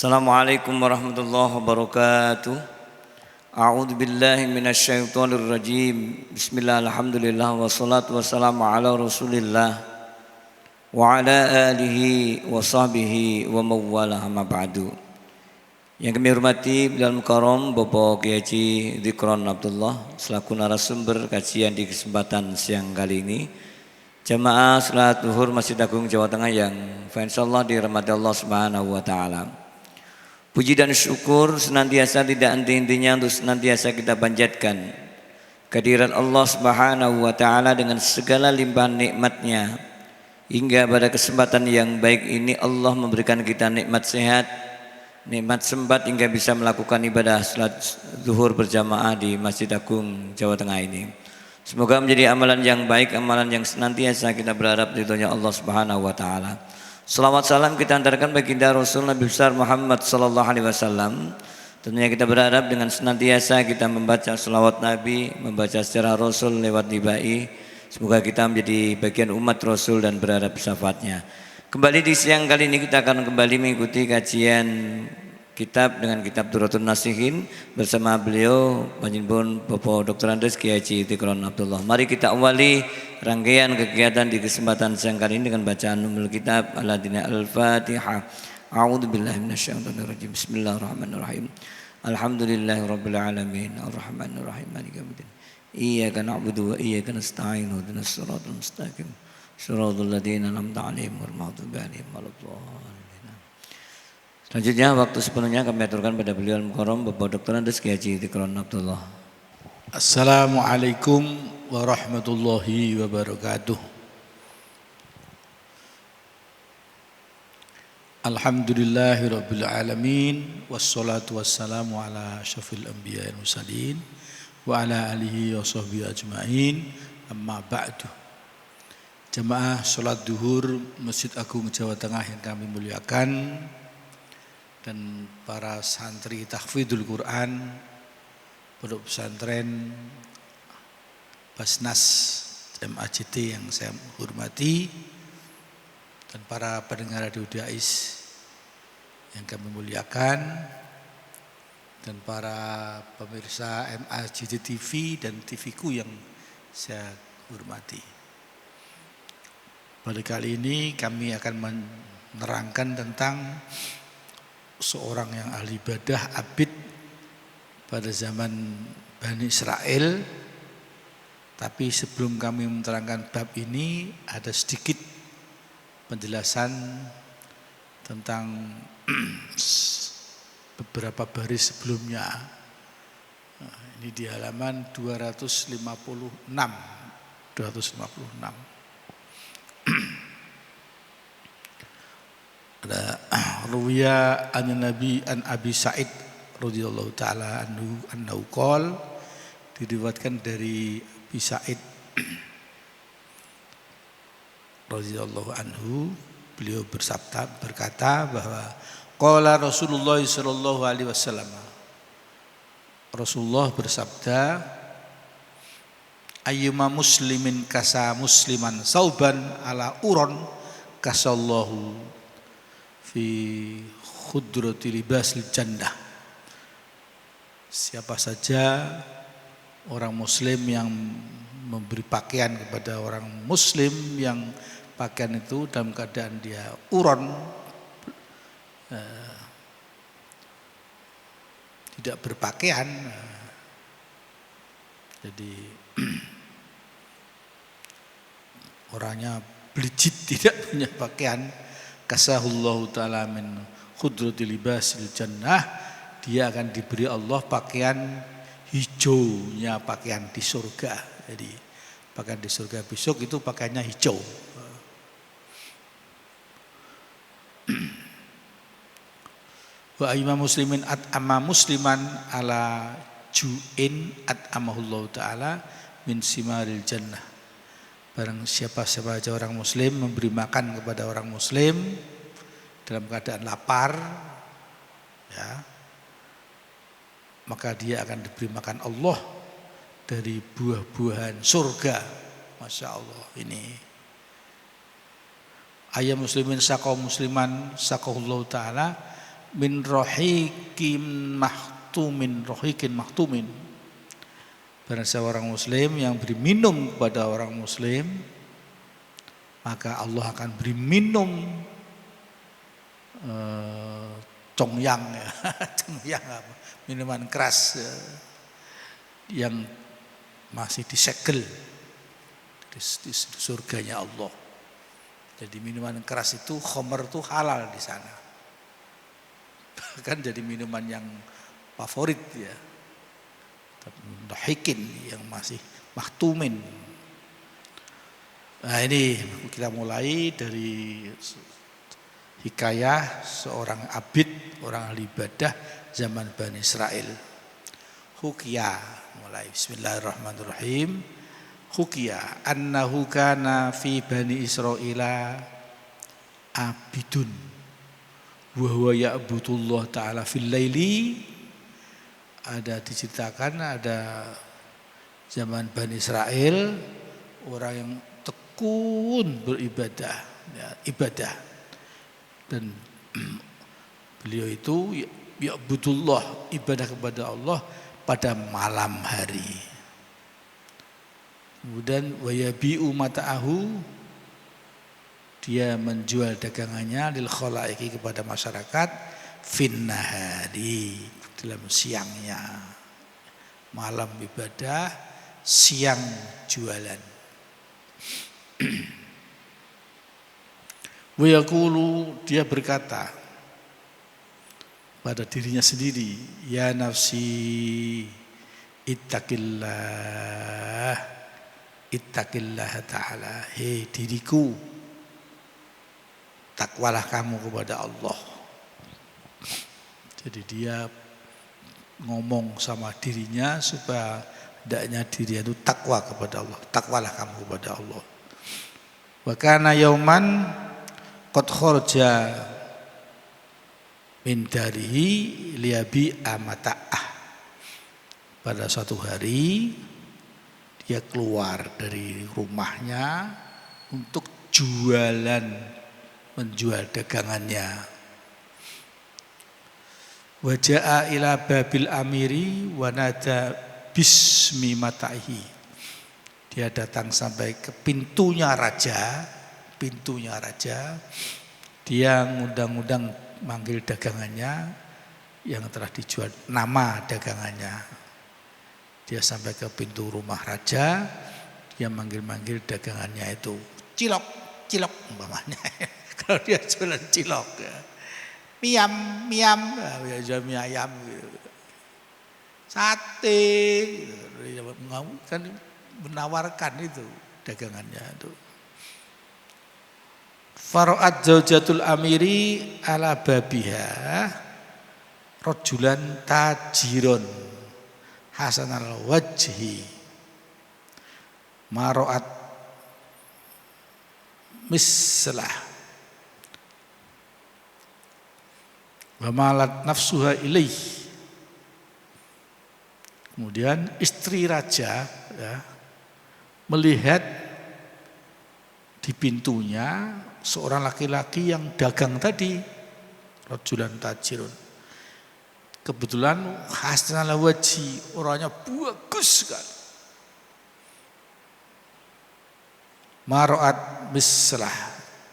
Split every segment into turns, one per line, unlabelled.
Assalamualaikum warahmatullahi wabarakatuh. A'udzu billahi minasyaitonir rajim. Bismillah, alhamdulillah, wassalatu wassalamu ala Rasulillah wa ala alihi wa sahbihi wa mawwala, amma ba'du. Yang kami hormati Beliau Mukarram Bapak Kiai Haji Dzikron Abdullah selaku narasumber kajian di kesempatan siang kali ini. Jamaah salat zuhur Masjid Agung Jawa Tengah yang insyaallah dirahmati Allah Subhanahu wa taala. Puji dan syukur senantiasa tidak henti-hentinya untuk senantiasa kita panjatkan kehadirat Allah Subhanahu wa taala dengan segala limpahan nikmatnya. Hingga pada kesempatan yang baik ini Allah memberikan kita nikmat sehat, nikmat sempat hingga bisa melakukan ibadah salat zuhur berjamaah di Masjid Agung Jawa Tengah ini. Semoga menjadi amalan yang baik, amalan yang senantiasa kita berharap ridhonya Allah Subhanahu wa taala. Salawat salam kita antarkan baginda Rasul Nabi besar Muhammad sallallahu alaihi wasallam. Tentunya kita berharap dengan senantiasa kita membaca salawat Nabi, membaca sejarah Rasul lewat dibai. Semoga kita menjadi bagian umat Rasul dan berharap syafaatnya. Kembali di siang kali ini kita akan kembali mengikuti kajian kitab dengan kitab Durratun Nasihin bersama beliau Panjenengan Bapak Dr. Andes Kiai Haji Dzikron Abdullah. Mari kita awali rangkaian kegiatan di kesempatan siang kali ini dengan bacaan umul kitab Al-Fatihah. A'udzubillahi minasyaitonir rajim. Bismillahirrahmanirrahim. Alhamdulillahirabbil alamin arrahmanir rahim maliki yaumiddin. Iyyaka na'budu wa iyyaka nasta'in ihdinas siratal mustaqim. Shiratal ladzina an'amta 'alaihim ghairil maghdubi 'alaihim waladdallin. Selanjutnya waktu sepenuhnya kami aturkan pada beliau Mukarram Bapak Dr. Andes Kiai Haji Dzikron Abdullah.
Assalamualaikum warahmatullahi wabarakatuh. Alhamdulillahirabbil alamin wassalatu wassalamu ala asyrafil anbiya'i wal mursalin wa ala alihi wa sahbihi ajmain. Amma ba'du. Jamaah salat zuhur Masjid Agung Jawa Tengah yang kami muliakan, dan para santri tahfidzul Quran Pondok Pesantren Basnas MAJT yang saya hormati, dan para pendengar radio Dais yang kami muliakan, dan para pemirsa MAJT TV dan TVku yang saya hormati. Pada kali ini kami akan menerangkan tentang seorang yang ahli ibadah abid pada zaman Bani Israel. Tapi sebelum kami menerangkan bab ini, ada sedikit penjelasan tentang beberapa baris sebelumnya. Nah, ini di halaman 256. Ada ruwiya an Nabi an Abi Sa'id radhiyallahu taala anhu qol, diriwayatkan dari Abi Sa'id radhiyallahu anhu, beliau berkata bahwa qala Rasulullah sallallahu alaihi wasallam, Rasulullah bersabda, ayyuma muslimin kasa musliman sauban ala uron kasallahu fi khudrati libasil jannah. Siapa saja orang muslim yang memberi pakaian kepada orang muslim yang pakaian itu dalam keadaan dia uron, tidak berpakaian, jadi orangnya belicit, tidak punya pakaian, kasahullahu ta'ala min khudrati libasil jannah, dia akan diberi Allah pakaian hijaunya pakaian di surga. Jadi pakaian di surga besok itu pakaiannya hijau. Wa ayyuma muslimin at'ama musliman ala ju'in at'amahullahu ta'ala min simaril jannah. Barang siapa saja orang muslim memberi makan kepada orang muslim dalam keadaan lapar, ya, maka dia akan diberi makan Allah dari buah-buahan surga. Masya Allah, ini ayam muslimin saqaw musliman saqahullahu ta'ala min rahikin mahtumin. Barang seorang muslim yang beri minum kepada orang muslim, maka Allah akan beri minum congyang ya. Congyang apa? Minuman keras yang masih disegel di surganya Allah. Jadi minuman keras itu, khamr itu halal di sana. Bahkan jadi minuman yang favorit ya. Dahikin yang masih mahtumin. Nah ini kita mulai dari hikayah seorang abid, orang ahli ibadah zaman Bani Israel. Hukia, mulai bismillahirrahmanirrahim. Hukia annahu kana fi Bani Israila abidun wa huwa ya'budullah ta'ala fil laili. Ada diceritakan ada zaman Bani Israel orang yang tekun beribadah ya, ibadah, dan beliau itu ya'budullah, ibadah kepada Allah pada malam hari. Kemudian wayabi'u mata'ahu, dia menjual dagangannya lil khalaiki kepada masyarakat finnahari, dalam siangnya. Malam ibadah, siang jualan. Wa yaqulu, dia berkata pada dirinya sendiri, ya nafsi ittaqillah ta'ala, hei diriku, takwalah kamu kepada Allah. Jadi dia ngomong sama dirinya supaya hendaknya dirinya itu takwa kepada Allah. Takwalah kamu kepada Allah. Wa kana yauman qad kharaja min darihi liyabi amata'ah. Pada suatu hari dia keluar dari rumahnya untuk menjual dagangannya. Waja'a ila babil amiri wa nada bismi mata'ihi. Dia datang sampai ke pintunya raja. Dia ngundang-undang manggil dagangannya yang telah dijual, nama dagangannya. Dia sampai ke pintu rumah raja, dia manggil-manggil dagangannya itu, cilok umpamanya. Kalau dia jualan cilok ya. Miam, jual mie ayam gitu. Sate gitu. Kan menawarkan itu dagangannya itu. Fara'at zaujatul amiri ala babiha rajulan tajiron hasanal wajhi mara'at mislah wa malat nafsuha ilaih. Kemudian istri raja ya, melihat di pintunya seorang laki-laki yang dagang tadi, rajulan tajirun. Kebetulan hasanal wajhi, orangnya bagus sekali. Mara'at mislah,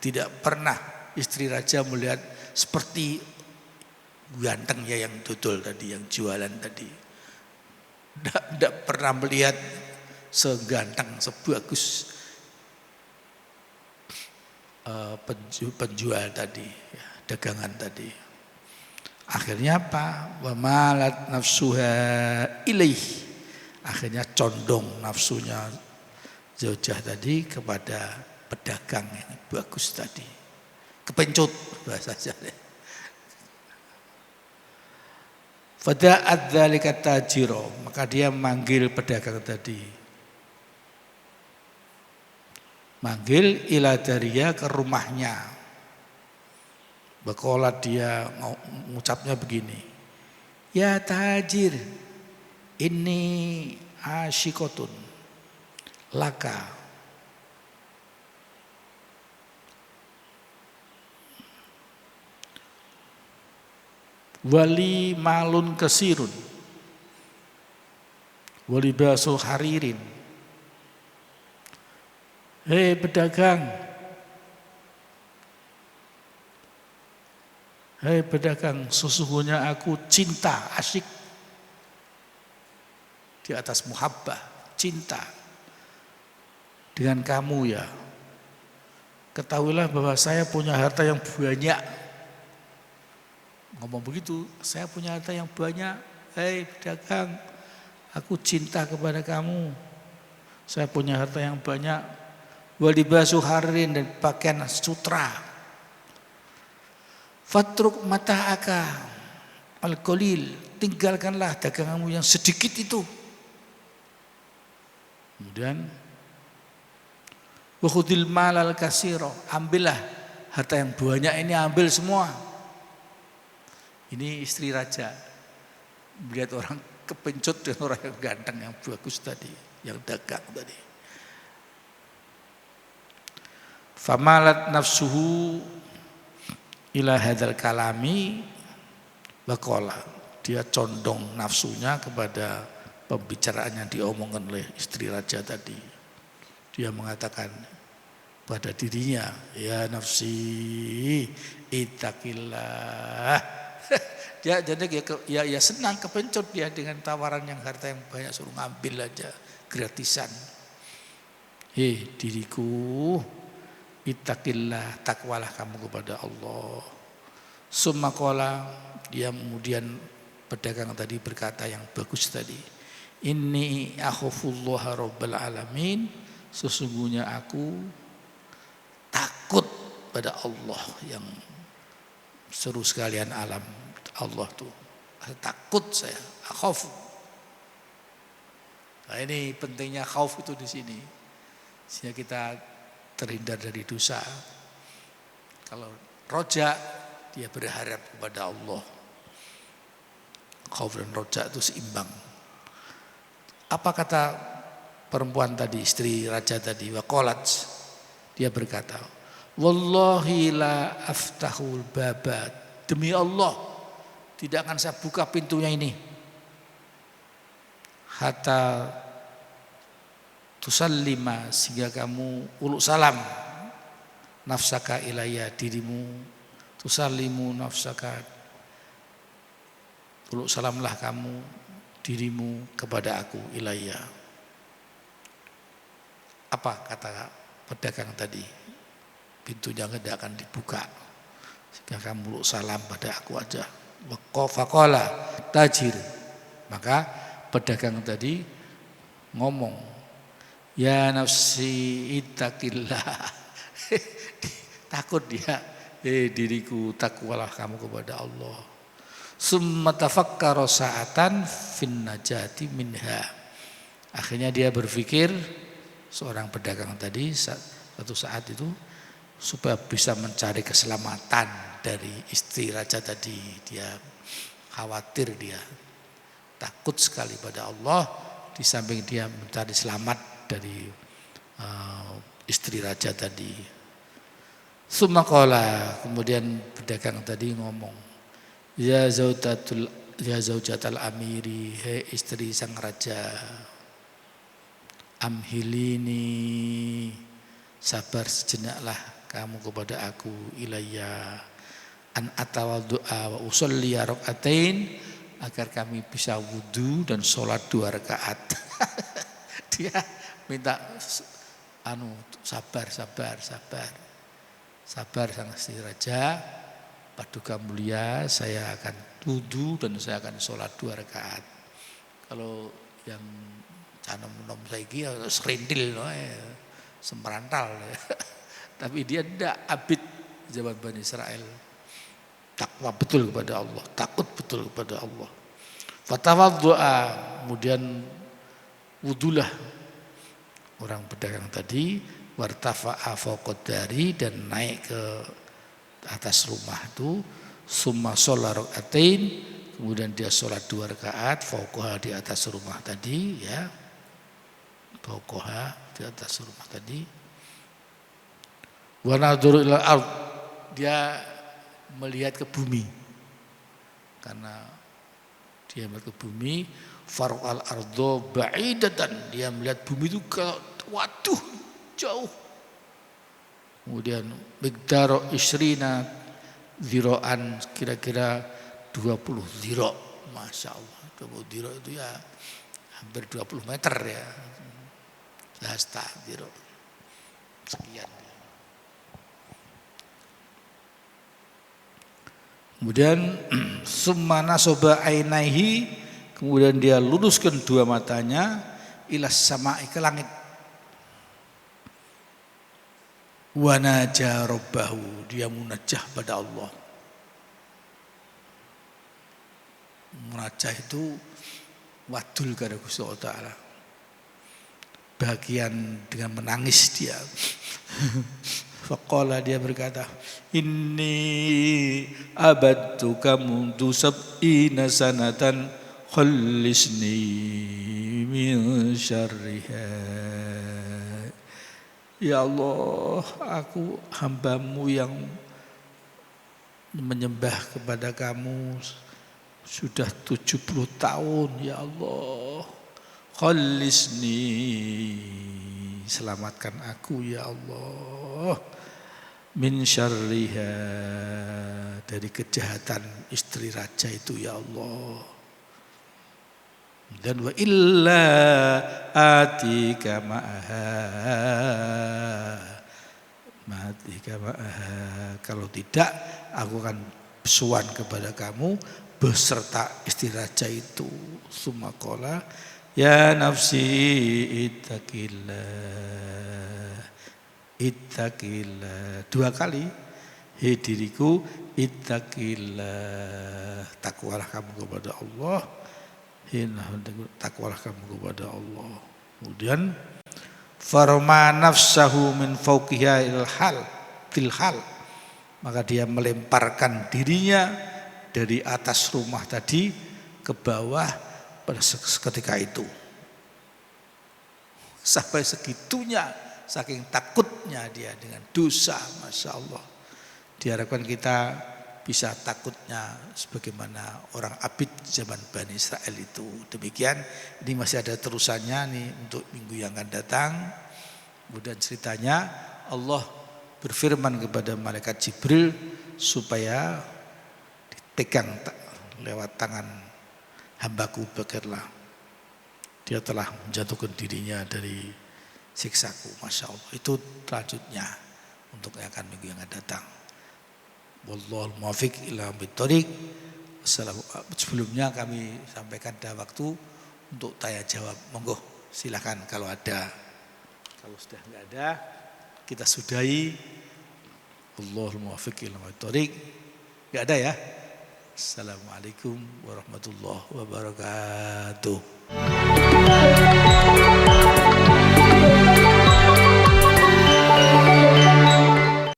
tidak pernah istri raja melihat seperti gantengnya yang dodol tadi, yang jualan tadi. Tidak pernah melihat seganteng, sebagus penjual tadi, ya, dagangan tadi. Akhirnya apa? Wa malat nafsuha ilaih. Akhirnya condong nafsunya zaujah tadi kepada pedagang yang bagus tadi. Kepencut bahasa Jawa. Fada'at dzalika tajiro, maka dia manggil pedagang tadi. Manggil ila daria ke rumahnya. Bakolat dia mengucapnya begini, ya tajir, ini asyikotun laka. Wali malun kasirun, wali basu haririn. Hei pedagang, hei pedagang, sesungguhnya aku cinta, asyik di atas muhabbah, cinta dengan kamu ya. Ketahuilah bahwa saya punya harta yang banyak. Ngomong begitu, saya punya harta yang banyak. Hei pedagang, aku cinta kepada kamu. Saya punya harta yang banyak. Walibasu haririn, dan pakaian sutra. Fatruk mata'aka al-qalil, tinggalkanlah daganganmu yang sedikit itu. Kemudian wa khudil malal kasiro, ambillah harta yang banyak ini, ambil semua. Ini istri raja melihat orang kepencut dan orang yang ganteng yang bagus tadi, yang dagang tadi. Famalat nafsuhu ila hadzal kalami waqala, dia condong nafsunya kepada pembicaraan yang diomongkan oleh istri raja tadi. Dia mengatakan pada dirinya, ya nafsi ittaqillah. Dia jadi ya senang, kepencut dia dengan tawaran yang harta yang banyak, suruh ngambil aja gratisan. Hei diriku, ittaqillah, takwalah kamu kepada Allah. Summa qala, dia kemudian pedagang tadi berkata yang bagus tadi, inni akhafullaha rabbal alamin, sesungguhnya aku takut pada Allah yang seru sekalian alam. Allah tuh takut saya, khauf. Nah ini pentingnya khauf itu di sini, sehingga kita terhindar dari dosa. Kalau roja, dia berharap kepada Allah. Khauf dan roja itu seimbang. Apa kata perempuan tadi, istri raja tadi, waqalat, dia berkata, wallahi la aftahul baba, demi Allah tidak akan saya buka pintunya ini hatta tusallima, sehingga kamu uluk salam nafsaka ilayya, dirimu, tusallimu nafsaka, uluk salamlah kamu dirimu kepada aku, ilayya. Apa kata pedagang tadi? Pintunya tidak akan dibuka sehingga kamu uluk salam pada aku aja. Faqala tajir, maka pedagang tadi ngomong, ya nafsi ittaqillah. Takut dia, diriku, takwalah kamu kepada Allah. Summa tafakkara sa'atan fin najati minha. Akhirnya dia berpikir, seorang pedagang tadi satu saat itu, supaya bisa mencari keselamatan dari istri raja tadi. Dia khawatir, dia takut sekali pada Allah, di samping dia mencari selamat dari istri raja tadi. Summa qala, kemudian pedagang tadi ngomong, ya zaujatal amiri, hei istri sang raja, amhilini, sabar sejenaklah kamu kepada aku, ilayya, an atawaddu'a wa usolli rakaatain, agar kami bisa wudu dan sholat 2 rakaat. Dia minta sabar sang istri raja, paduka mulia, saya akan wudu dan saya akan sholat 2 rakaat. Kalau yang canom-nom saiki serindil semerantal. Tapi dia tidak, abid zaman Bani Israel. Takwa betul kepada Allah, takut betul kepada Allah. Fatawaddu'a, kemudian wudulah orang pedagang tadi, wartafa'a fawqad dari, dan naik ke atas rumah itu, summa sholat rakaatain, kemudian dia sholat 2 rakaat, fawqaha, di atas rumah tadi, ya, fawqaha, di atas rumah tadi. Wa nadhuru ilal ardh, dia melihat ke bumi, karena dia melihat ke bumi. Farqal ardo ba'idatan, dia melihat bumi itu waduh jauh. Kemudian miqdaro isrina ziraan, kira-kira 20 ziro. Masya Allah, 20 ziro itu ya hampir 20 meter ya. Hasta ziro sekian. Kemudian summa nasoba ainaihi, kemudian dia luruskan dua matanya ilas sama'i, ke langit. Wa naja rabbahu, dia munajah pada Allah. Munajah itu wadul kepada Gusti Allah Ta'ala. Bagian dengan menangis dia. Faqala, dia berkata, inni abadtuka mundu sab'ina sanatan khallisni min syarriha. Ya Allah, aku hambamu yang menyembah kepada kamu sudah 70 tahun. Ya Allah, khallisni, selamatkan aku ya Allah, min syarriha, dari kejahatan istri raja itu ya Allah. Dan wa illa atika ma'aha, kalau tidak aku akan bersuan kepada kamu beserta istri raja itu. Summa qala ya nafsi ittaqillah, dua kali, hei diriku, ittaqillah, takwalah kamu kepada Allah, takwalah kamu kepada Allah. Kemudian farma nafsahu min fawqiha tilhal, maka dia melemparkan dirinya dari atas rumah tadi ke bawah pada ketika itu. Sampai segitunya, saking takutnya dia dengan dosa. Masya Allah, diharapkan kita bisa takutnya sebagaimana orang abid zaman Bani Israel itu. Demikian, ini masih ada terusannya nih untuk minggu yang akan datang. Kemudian ceritanya Allah berfirman kepada malaikat Jibril supaya dipegang lewat tangan hambaku Bakirlah. Dia telah menjatuhkan dirinya dari siksaku. Masya Allah, itu selanjutnya untuk yang akan minggu yang akan datang. Wallahul muwaffiq ila aqwamit. Sebelumnya kami sampaikan ada waktu untuk tanya jawab. Monggo silakan kalau ada. Kalau sudah enggak ada, kita sudahi. Wallahul muwaffiq ila aqwamit. Enggak ada ya? Assalamualaikum warahmatullahi wabarakatuh.